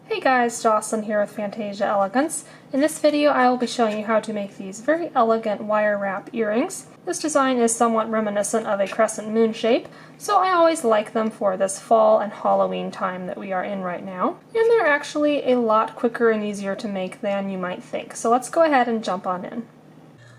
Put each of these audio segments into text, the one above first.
Hey guys, Jocelyn here with Fantasia Elegance. In this video I will be showing you how to make these very elegant wire wrap earrings. This design is somewhat reminiscent of a crescent moon shape, so I always like them for this fall and Halloween time that we are in right now. And they're actually a lot quicker and easier to make than you might think, so let's go ahead and jump on in.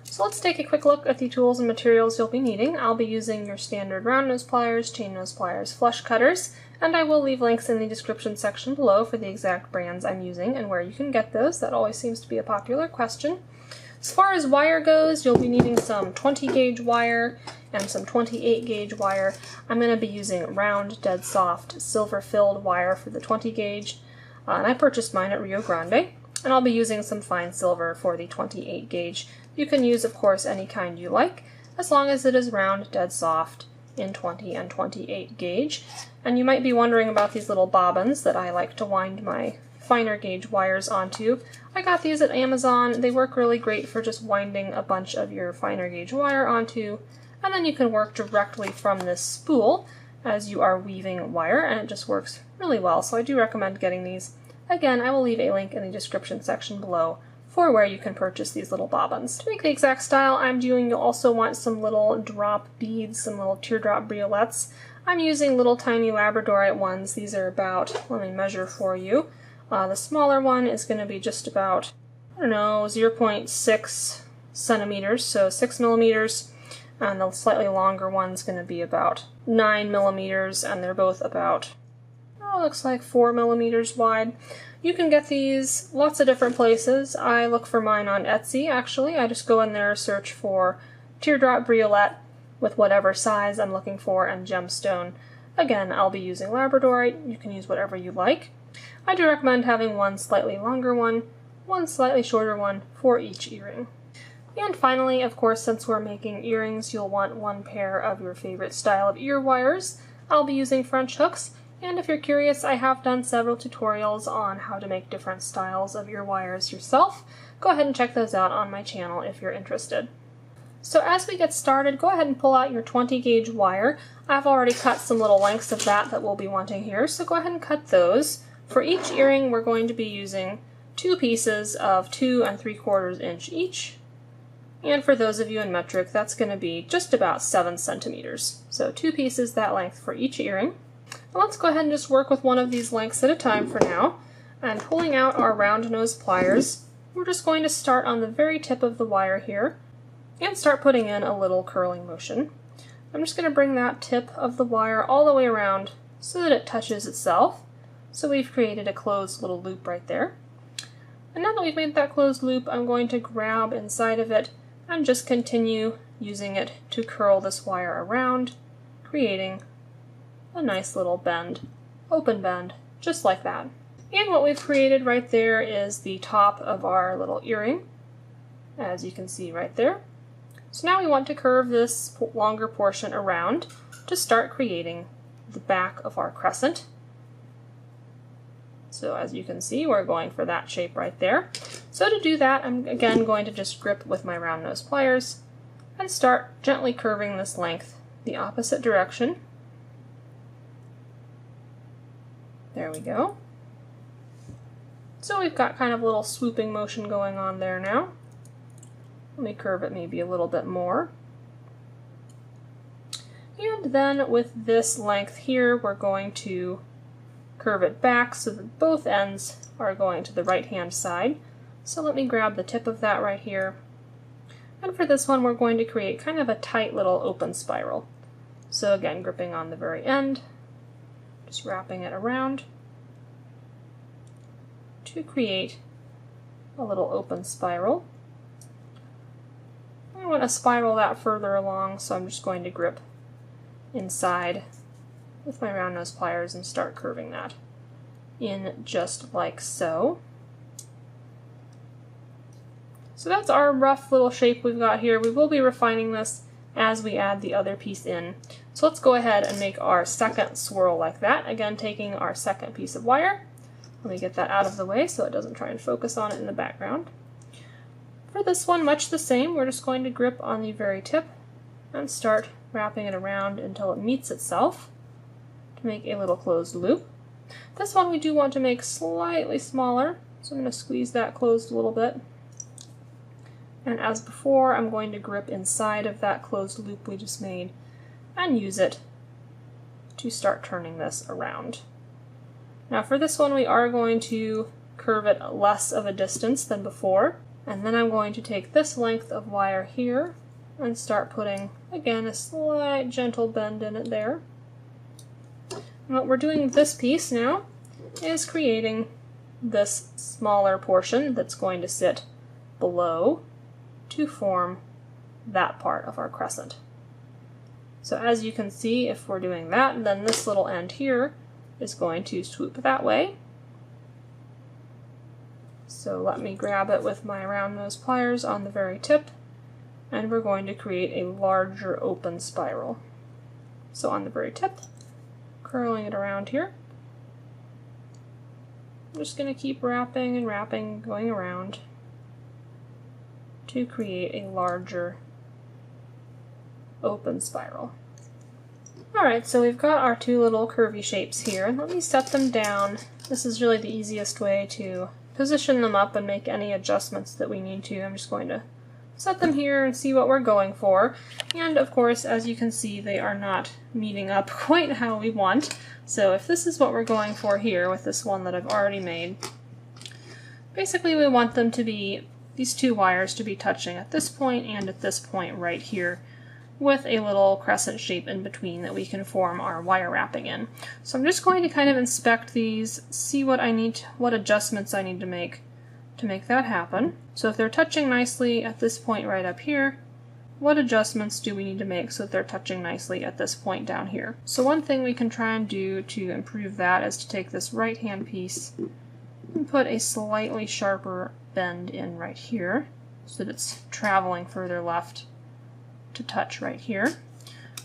So let's take a quick look at the tools and materials you'll be needing. I'll be using your standard round nose pliers, chain nose pliers, flush cutters, and I will leave links in the description section below for the exact brands I'm using and where you can get those. That always seems to be a popular question. As far as wire goes, you'll be needing some 20 gauge wire and some 28 gauge wire. I'm going to be using round, dead soft, silver filled wire for the 20 gauge, and I purchased mine at Rio Grande. And I'll be using some fine silver for the 28 gauge. You can use, of course, any kind you like, as long as it is round, dead soft, in 20 and 28 gauge. And you might be wondering about these little bobbins that I like to wind my finer gauge wires onto. I got these at Amazon. They work really great for just winding a bunch of your finer gauge wire onto, and then you can work directly from this spool as you are weaving wire, and it just works really well, so I do recommend getting these. Again, I will leave a link in the description section below for where you can purchase these little bobbins. To make the exact style I'm doing, you'll also want some little drop beads, some little teardrop briolettes. I'm using little tiny labradorite ones. These are about, let me measure for you. The smaller one is going to be just about, 0.6 centimeters, so 6 millimeters. And the slightly longer one's going to be about 9 millimeters, and they're both about looks like 4 millimeters wide. You can get these lots of different places. I look for mine on Etsy, actually. I just go in there, search for teardrop briolette with whatever size I'm looking for and gemstone. Again, I'll be using labradorite. You can use whatever you like. I do recommend having one slightly longer one slightly shorter one for each earring. And finally, of course, since we're making earrings, you'll want one pair of your favorite style of ear wires. I'll be using French hooks. And if you're curious, I have done several tutorials on how to make different styles of ear wires yourself. Go ahead and check those out on my channel if you're interested. So as we get started, go ahead and pull out your 20 gauge wire. I've already cut some little lengths of that we'll be wanting here, so go ahead and cut those. For each earring, we're going to be using 2 pieces of 2 3/4 inch each. And for those of you in metric, that's going to be just about 7 centimeters. So 2 pieces that length for each earring. Now let's go ahead and just work with one of these lengths at a time for now. And pulling out our round nose pliers, we're just going to start on the very tip of the wire here and start putting in a little curling motion. I'm just going to bring that tip of the wire all the way around so that it touches itself. So we've created a closed little loop right there. And now that we've made that closed loop, I'm going to grab inside of it and just continue using it to curl this wire around, creating a nice little bend, open bend, just like that. And what we've created right there is the top of our little earring, as you can see right there. So now we want to curve this longer portion around to start creating the back of our crescent. So as you can see, we're going for that shape right there. So to do that, I'm again going to just grip with my round nose pliers and start gently curving this length the opposite direction. There we go. So we've got kind of a little swooping motion going on there now. Let me curve it maybe a little bit more. And then with this length here, we're going to curve it back so that both ends are going to the right-hand side. So let me grab the tip of that right here. And for this one, we're going to create kind of a tight little open spiral. So again, gripping on the very end, just wrapping it around to create a little open spiral. I want to spiral that further along, so I'm just going to grip inside with my round nose pliers and start curving that in just like so. So that's our rough little shape we've got here. We will be refining this as we add the other piece in. So let's go ahead and make our second swirl like that. Again, taking our second piece of wire. Let me get that out of the way so it doesn't try and focus on it in the background. For this one, much the same. We're just going to grip on the very tip and start wrapping it around until it meets itself to make a little closed loop. This one we do want to make slightly smaller, so I'm going to squeeze that closed a little bit. And as before, I'm going to grip inside of that closed loop we just made and use it to start turning this around. Now for this one, we are going to curve it less of a distance than before, and then I'm going to take this length of wire here and start putting, again, a slight gentle bend in it there. And what we're doing with this piece now is creating this smaller portion that's going to sit below to form that part of our crescent. So as you can see, if we're doing that, then this little end here is going to swoop that way. So let me grab it with my round nose pliers on the very tip, and we're going to create a larger open spiral. So on the very tip, curling it around here. I'm just going to keep wrapping and wrapping, going around to create a larger open spiral. Alright, so we've got our two little curvy shapes here. Let me set them down. This is really the easiest way to position them up and make any adjustments that we need to. I'm just going to set them here and see what we're going for. And of course, as you can see, they are not meeting up quite how we want. So if this is what we're going for here with this one that I've already made, basically we want them to be, these two wires to be touching at this point and at this point right here, with a little crescent shape in between that we can form our wire wrapping in. So I'm just going to kind of inspect these, see what adjustments I need to make that happen. So if they're touching nicely at this point right up here, what adjustments do we need to make so that they're touching nicely at this point down here? So one thing we can try and do to improve that is to take this right hand piece and put a slightly sharper bend in right here so that it's traveling further left to touch right here.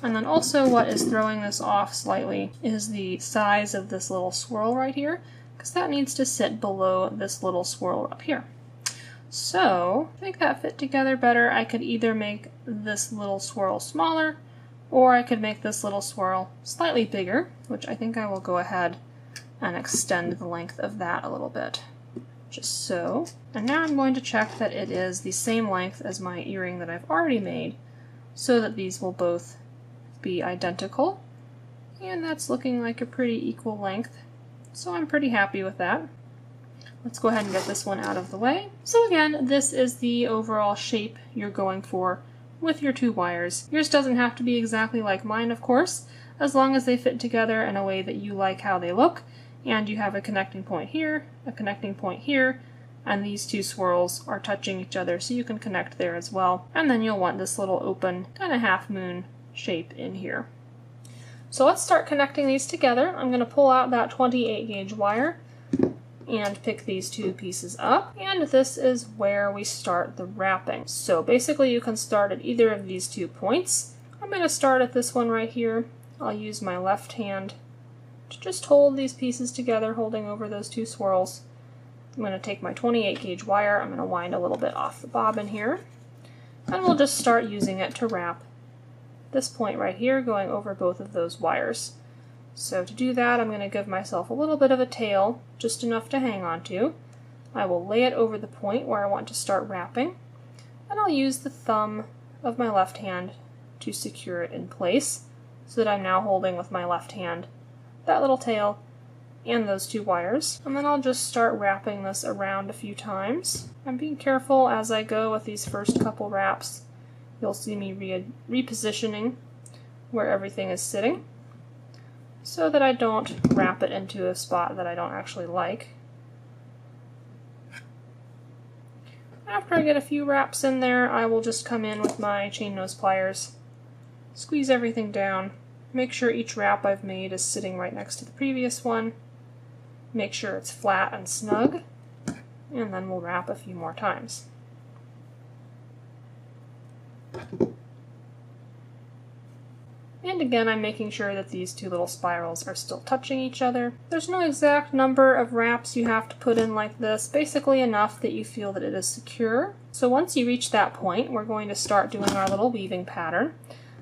And then also what is throwing this off slightly is the size of this little swirl right here, because that needs to sit below this little swirl up here. So to make that fit together better, I could either make this little swirl smaller, or I could make this little swirl slightly bigger, which I think I will go ahead and extend the length of that a little bit. Just so. And now I'm going to check that it is the same length as my earring that I've already made, so that these will both be identical. And that's looking like a pretty equal length, so I'm pretty happy with that. Let's go ahead and get this one out of the way. So again, this is the overall shape you're going for with your two wires. Yours doesn't have to be exactly like mine, of course, as long as they fit together in a way that you like how they look, and you have a connecting point here, a connecting point here, and these two swirls are touching each other, so you can connect there as well. And then you'll want this little open kind of half moon shape in here. So let's start connecting these together. I'm going to pull out that 28 gauge wire and pick these two pieces up, and this is where we start the wrapping. So basically you can start at either of these 2 points. I'm going to start at this one right here. I'll use my left hand to just hold these pieces together, holding over those 2 swirls. I'm going to take my 28 gauge wire, I'm going to wind a little bit off the bobbin here, and we'll just start using it to wrap this point right here, going over both of those wires. So to do that, I'm going to give myself a little bit of a tail, just enough to hang on to. I will lay it over the point where I want to start wrapping, and I'll use the thumb of my left hand to secure it in place, so that I'm now holding with my left hand that little tail and those 2 wires. And then I'll just start wrapping this around a few times. I'm being careful as I go with these first couple wraps. You'll see me repositioning where everything is sitting, so that I don't wrap it into a spot that I don't actually like. After I get a few wraps in there, I will just come in with my chain nose pliers, squeeze everything down, make sure each wrap I've made is sitting right next to the previous one, make sure it's flat and snug, and then we'll wrap a few more times. And again, I'm making sure that these 2 little spirals are still touching each other. There's no exact number of wraps you have to put in like this, basically enough that you feel that it is secure. So once you reach that point, we're going to start doing our little weaving pattern.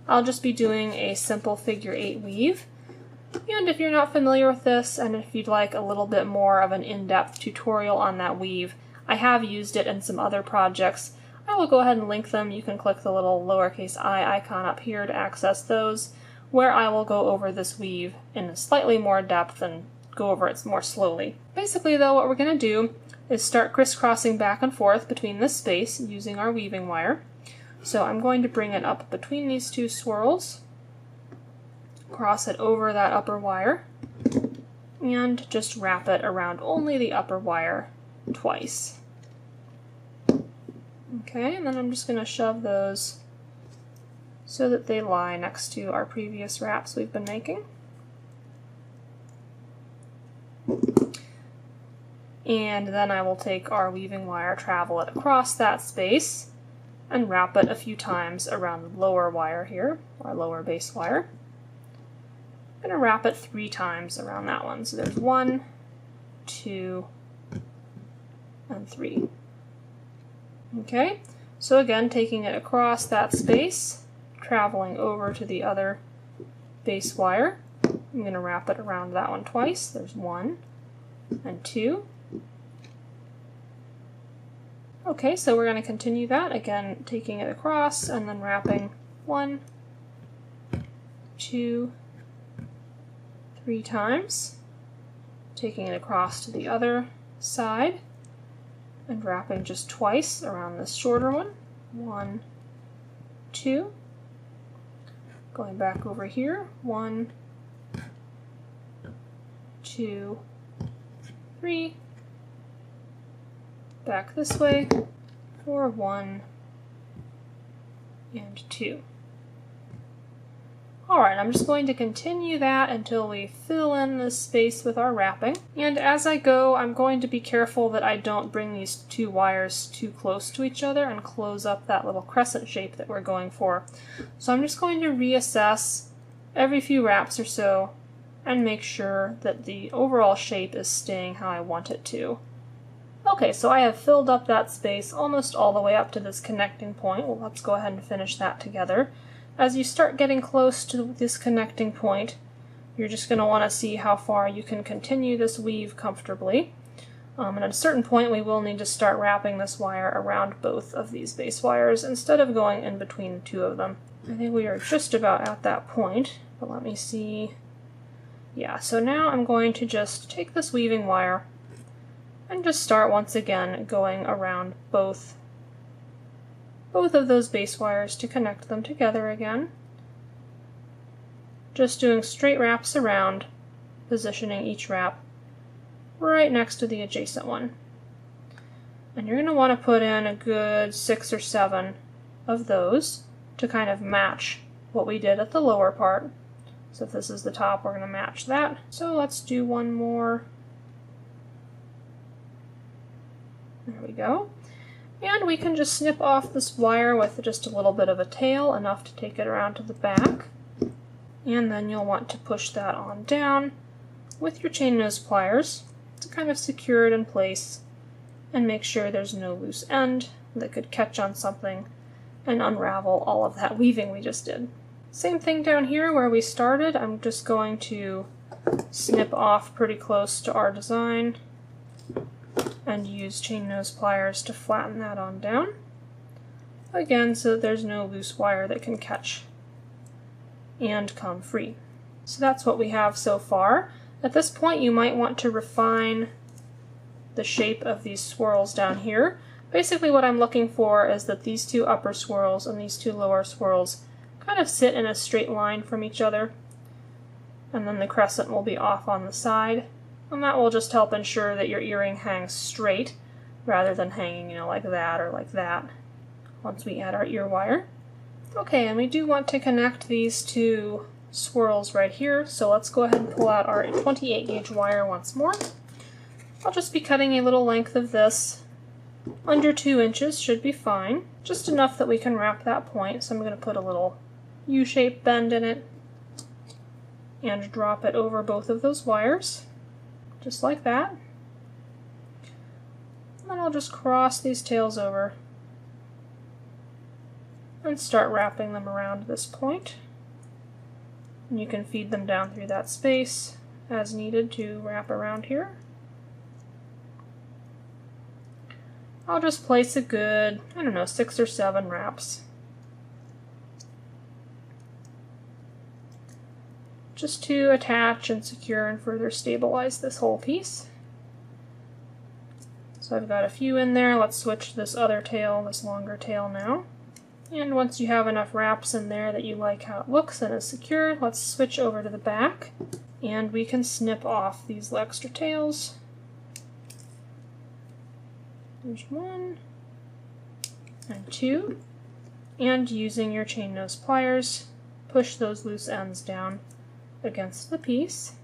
I'll just be doing a simple figure 8 weave. And if you're not familiar with this, and if you'd like a little bit more of an in-depth tutorial on that weave, I have used it in some other projects. I will go ahead and link them. You can click the little lowercase I icon up here to access those, where I will go over this weave in slightly more depth and go over it more slowly. Basically though, what we're going to do is start crisscrossing back and forth between this space using our weaving wire. So I'm going to bring it up between these two swirls, cross it over that upper wire, and just wrap it around only the upper wire twice. Okay, and then I'm just going to shove those so that they lie next to our previous wraps we've been making. And then I will take our weaving wire, travel it across that space, and wrap it a few times around the lower wire here, our lower base wire. I'm going to wrap it 3 times around that one. So there's 1, 2, and 3. Okay, so again, taking it across that space, traveling over to the other base wire. I'm going to wrap it around that one twice. There's 1 and 2. Okay, so we're going to continue that, again taking it across and then wrapping 1, 2, 3 times, taking it across to the other side, and wrapping just twice around this shorter one. 1, 2. Going back over here. 1, 2, 3. Back this way for 1 and 2. Alright, I'm just going to continue that until we fill in this space with our wrapping. And as I go, I'm going to be careful that I don't bring these 2 wires too close to each other and close up that little crescent shape that we're going for. So I'm just going to reassess every few wraps or so and make sure that the overall shape is staying how I want it to. Okay, so I have filled up that space almost all the way up to this connecting point. Well, let's go ahead and finish that together. As you start getting close to this connecting point, you're just going to want to see how far you can continue this weave comfortably. And at a certain point, we will need to start wrapping this wire around both of these base wires instead of going in between the 2 of them. I think we are just about at that point, but let me see. Yeah, so now I'm going to just take this weaving wire and just start once again going around both of those base wires to connect them together again. Just doing straight wraps around, positioning each wrap right next to the adjacent one. And you're going to want to put in a good 6 or 7 of those to kind of match what we did at the lower part. So if this is the top, we're going to match that. So let's do one more. There we go. And we can just snip off this wire with just a little bit of a tail, enough to take it around to the back. And then you'll want to push that on down with your chain nose pliers to kind of secure it in place and make sure there's no loose end that could catch on something and unravel all of that weaving we just did. Same thing down here where we started. I'm just going to snip off pretty close to our design and use chain nose pliers to flatten that on down. Again, so that there's no loose wire that can catch and come free. So that's what we have so far. At this point, you might want to refine the shape of these swirls down here. Basically what I'm looking for is that these 2 upper swirls and these 2 lower swirls kind of sit in a straight line from each other, and then the crescent will be off on the side. And that will just help ensure that your earring hangs straight rather than hanging, like that or like that once we add our ear wire. Okay, and we do want to connect these 2 swirls right here, so let's go ahead and pull out our 28 gauge wire once more. I'll just be cutting a little length of this. Under 2 inches should be fine, just enough that we can wrap that point. So I'm going to put a little U-shaped bend in it and drop it over both of those wires. Just like that. And then I'll just cross these tails over and start wrapping them around this point. And you can feed them down through that space as needed to wrap around here. I'll just place a good, 6 or 7 wraps. Just to attach and secure and further stabilize this whole piece. So I've got a few in there. Let's switch to this other tail, this longer tail now. And once you have enough wraps in there that you like how it looks and is secure, let's switch over to the back. And we can snip off these extra tails. There's 1 and 2. And using your chain nose pliers, push those loose ends down against the piece.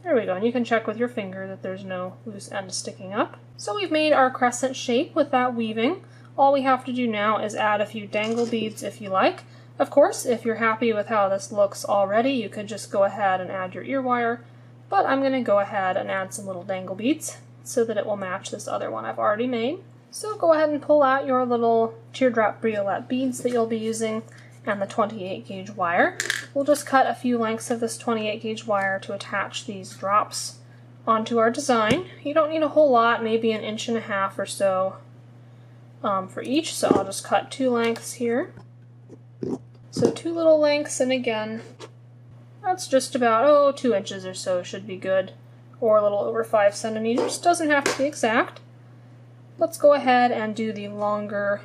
There we go, and you can check with your finger that there's no loose end sticking up. So we've made our crescent shape with that weaving. All we have to do now is add a few dangle beads if you like. Of course, if you're happy with how this looks already, you could just go ahead and add your ear wire, but I'm going to go ahead and add some little dangle beads so that it will match this other one I've already made. So go ahead and pull out your little teardrop briolette beads that you'll be using and the 28 gauge wire. We'll just cut a few lengths of this 28 gauge wire to attach these drops onto our design. You don't need a whole lot, maybe 1.5 inches or so for each, so I'll just cut 2 lengths here. So 2 little lengths, and again, that's just about 2 inches or so should be good, or a little over 5 centimeters. Doesn't have to be exact. Let's go ahead and do the longer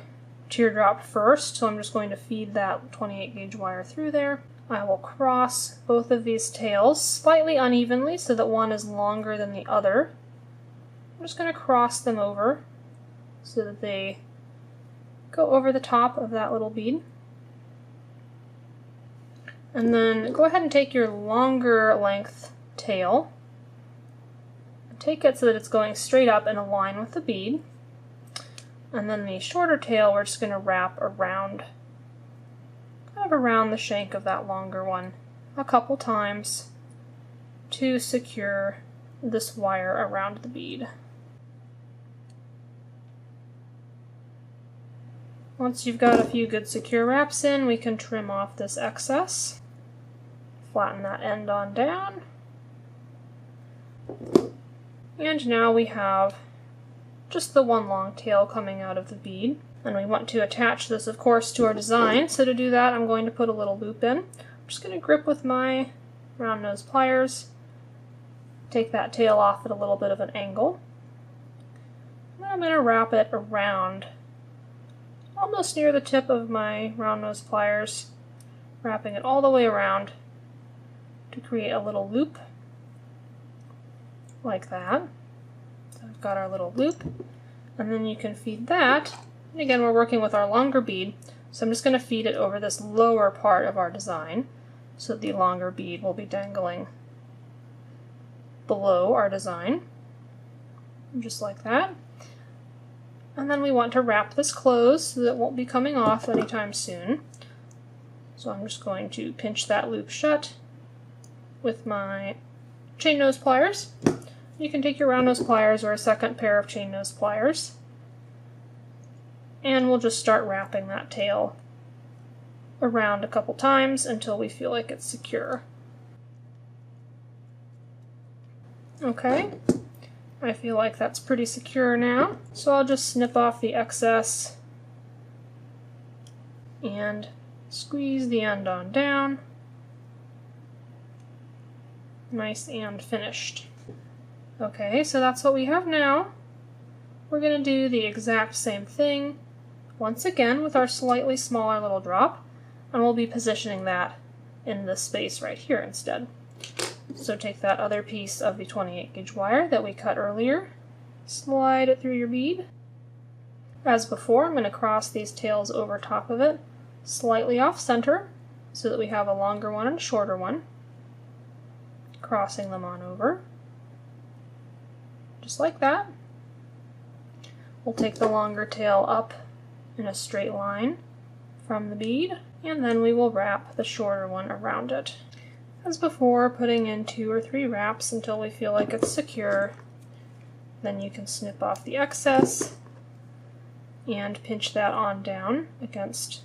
teardrop first. So I'm just going to feed that 28 gauge wire through there. I will cross both of these tails slightly unevenly so that one is longer than the other. I'm just going to cross them over so that they go over the top of that little bead. And then go ahead and take your longer length tail, take it so that it's going straight up in a line with the bead. And then the shorter tail we're just going to wrap around, kind of around the shank of that longer one a couple times to secure this wire around the bead. Once you've got a few good secure wraps in, we can trim off this excess. Flatten that end on down. And now we have just the one long tail coming out of the bead. And we want to attach this, of course, to our design. So to do that, I'm going to put a little loop in. I'm just going to grip with my round nose pliers, take that tail off at a little bit of an angle. And I'm going to wrap it around, almost near the tip of my round nose pliers, wrapping it all the way around to create a little loop, like that. So I've got our little loop, and then you can feed that. And again, we're working with our longer bead, so I'm just going to feed it over this lower part of our design, so the longer bead will be dangling below our design, just like that. And then we want to wrap this closed so that it won't be coming off anytime soon. So I'm just going to pinch that loop shut with my chain nose pliers. You can take your round nose pliers or a second pair of chain nose pliers, and we'll just start wrapping that tail around a couple times until we feel like it's secure. Okay, I feel like that's pretty secure now, so I'll just snip off the excess and squeeze the end on down. Nice and finished. Okay, so that's what we have now. We're going to do the exact same thing once again with our slightly smaller little drop, and we'll be positioning that in this space right here instead. So take that other piece of the 28 gauge wire that we cut earlier, slide it through your bead. As before, I'm going to cross these tails over top of it, slightly off center, so that we have a longer one and a shorter one. Crossing them on over, just like that. We'll take the longer tail up in a straight line from the bead, and then we will wrap the shorter one around it. As before, putting in 2 or 3 wraps until we feel like it's secure. Then you can snip off the excess and pinch that on down against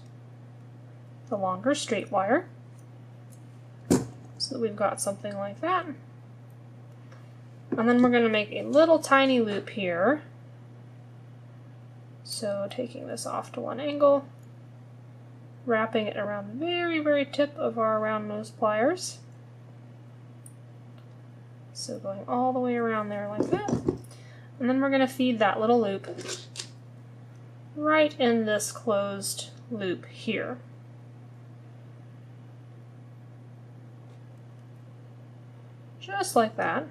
the longer straight wire so that we've got something like that. And then we're going to make a little tiny loop here. So taking this off to one angle, wrapping it around the very, very tip of our round nose pliers. So going all the way around there like that. And then we're going to feed that little loop right in this closed loop here. Just like that,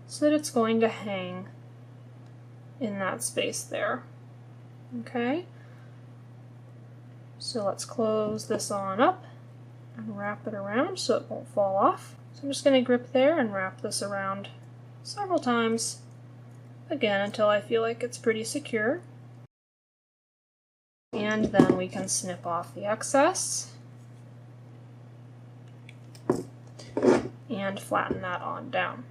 so that it's going to hang in that space there. Okay? So let's close this on up and wrap it around so it won't fall off. So I'm just going to grip there and wrap this around several times, again until I feel like it's pretty secure. And then we can snip off the excess and flatten that on down.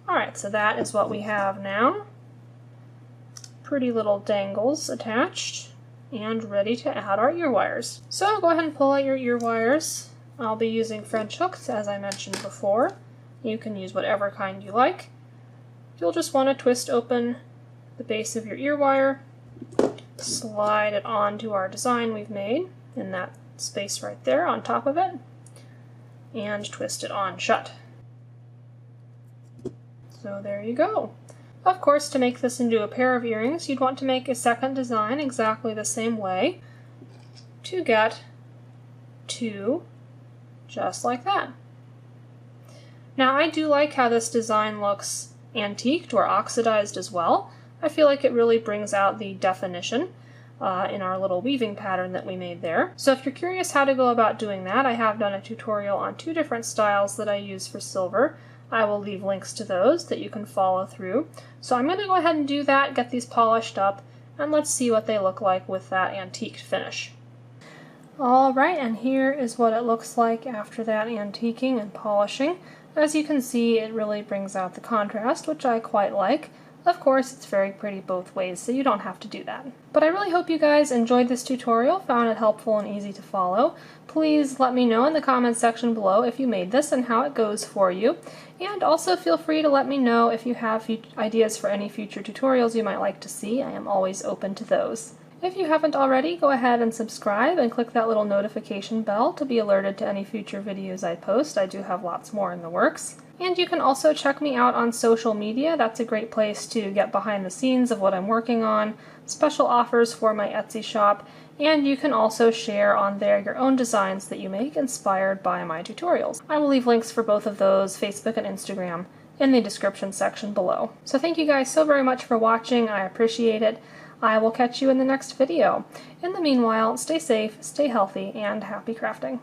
Alright, so that is what we have now. Pretty little dangles attached and ready to add our ear wires. So go ahead and pull out your ear wires. I'll be using French hooks as I mentioned before. You can use whatever kind you like. You'll just want to twist open the base of your ear wire, slide it onto our design we've made in that space right there on top of it, and twist it on shut. So there you go. Of course, to make this into a pair of earrings, you'd want to make a second design exactly the same way to get two just like that. Now, I do like how this design looks antiqued or oxidized as well. I feel like it really brings out the definition in our little weaving pattern that we made there. So if you're curious how to go about doing that, I have done a tutorial on 2 different styles that I use for silver. I will leave links to those that you can follow through. So I'm going to go ahead and do that, get these polished up, and let's see what they look like with that antiqued finish. Alright, and here is what it looks like after that antiquing and polishing. As you can see, it really brings out the contrast, which I quite like. Of course, it's very pretty both ways, so you don't have to do that. But I really hope you guys enjoyed this tutorial, found it helpful and easy to follow. Please let me know in the comments section below if you made this and how it goes for you. And also feel free to let me know if you have ideas for any future tutorials you might like to see. I am always open to those. If you haven't already, go ahead and subscribe and click that little notification bell to be alerted to any future videos I post. I do have lots more in the works. And you can also check me out on social media. That's a great place to get behind the scenes of what I'm working on, special offers for my Etsy shop, and you can also share on there your own designs that you make inspired by my tutorials. I will leave links for both of those, Facebook and Instagram, in the description section below. So thank you guys so very much for watching. I appreciate it. I will catch you in the next video. In the meanwhile, stay safe, stay healthy, and happy crafting.